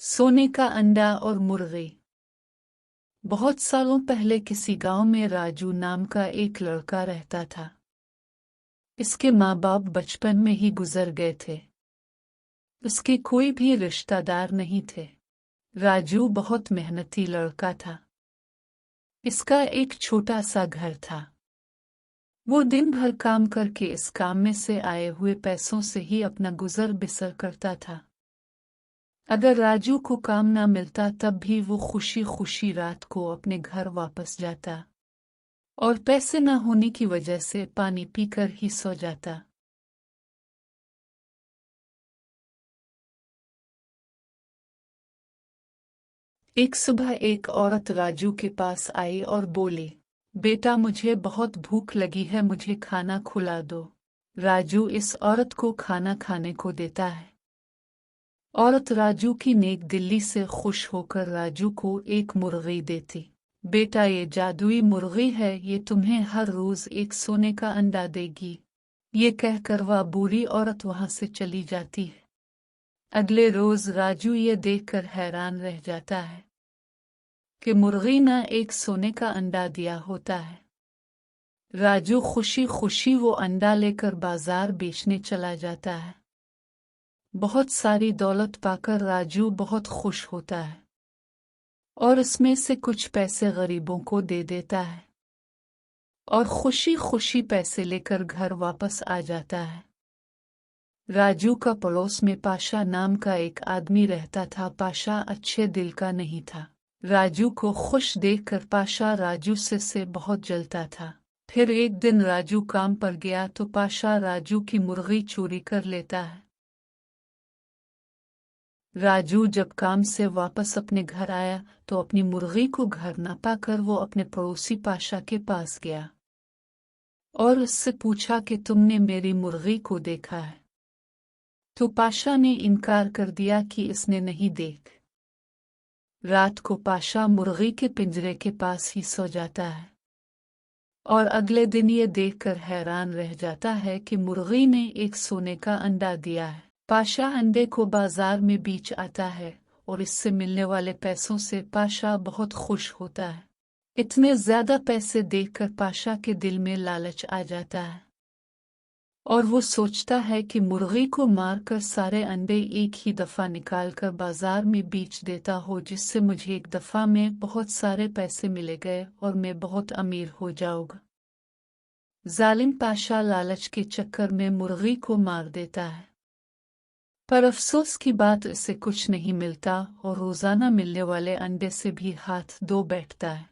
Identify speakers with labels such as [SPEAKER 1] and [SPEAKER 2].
[SPEAKER 1] सोने का अंडा और मुर्गी। बहुत सालों पहले किसी गांव में राजू नाम का एक लड़का रहता था। इसके माँ बाप बचपन में ही गुजर गए थे। उसके कोई भी रिश्तेदार नहीं थे। राजू बहुत मेहनती लड़का था। इसका एक छोटा सा घर था। वो दिन भर काम करके इस काम में से आए हुए पैसों से ही अपना गुजर बसर करता था। अगर राजू को काम ना मिलता तब भी वो खुशी खुशी रात को अपने घर वापस जाता और पैसे ना होने की वजह से पानी पीकर ही सो जाता। एक सुबह एक औरत राजू के पास आई और बोली, बेटा मुझे बहुत भूख लगी है, मुझे खाना खिला दो। राजू इस औरत को खाना खाने को देता है। औरत राजू की नेक दिली से खुश होकर राजू को एक मुर्गी देती। बेटा ये जादुई मुर्गी है, ये तुम्हें हर रोज एक सोने का अंडा देगी। ये कहकर वह बूढ़ी औरत वहां से चली जाती है। अगले रोज राजू ये देखकर हैरान रह जाता है कि मुर्गी ने एक सोने का अंडा दिया होता है। राजू खुशी खुशी वो अंडा लेकर बाजार बेचने चला जाता है। बहुत सारी दौलत पाकर राजू बहुत खुश होता है और इसमें से कुछ पैसे गरीबों को दे देता है और खुशी खुशी पैसे लेकर घर वापस आ जाता है। राजू का पड़ोस में पाशा नाम का एक आदमी रहता था। पाशा अच्छे दिल का नहीं था। राजू को खुश देखकर पाशा राजू से बहुत जलता था। फिर एक दिन राजू काम पर गया तो पाशा राजू की मुर्गी चोरी कर लेता है। राजू जब काम से वापस अपने घर आया तो अपनी मुर्गी को घर न पाकर वो अपने पड़ोसी पाशा के पास गया और उससे पूछा कि तुमने मेरी मुर्गी को देखा है? तो पाशा ने इनकार कर दिया कि इसने नहीं देख। रात को पाशा मुर्गी के पिंजरे के पास ही सो जाता है और अगले दिन ये देखकर हैरान रह जाता है कि मुर्गी ने एक सोने का अंडा दिया है। पाशा अंडे को बाजार में बेच आता है और इससे मिलने वाले पैसों से पाशा बहुत खुश होता है। इतने ज्यादा पैसे देखकर पाशा के दिल में लालच आ जाता है और वो सोचता है कि मुर्गी को मारकर सारे अंडे एक ही दफा निकालकर बाजार में बेच देता हो, जिससे मुझे एक दफा में बहुत सारे पैसे मिले गए और मैं बहुत अमीर हो जाऊंगा। जालिम पाशा लालच के चक्कर में मुर्गी को मार देता है, पर अफसोस की बात इसे कुछ नहीं मिलता और रोजाना मिलने वाले अंडे से भी हाथ धो बैठता है।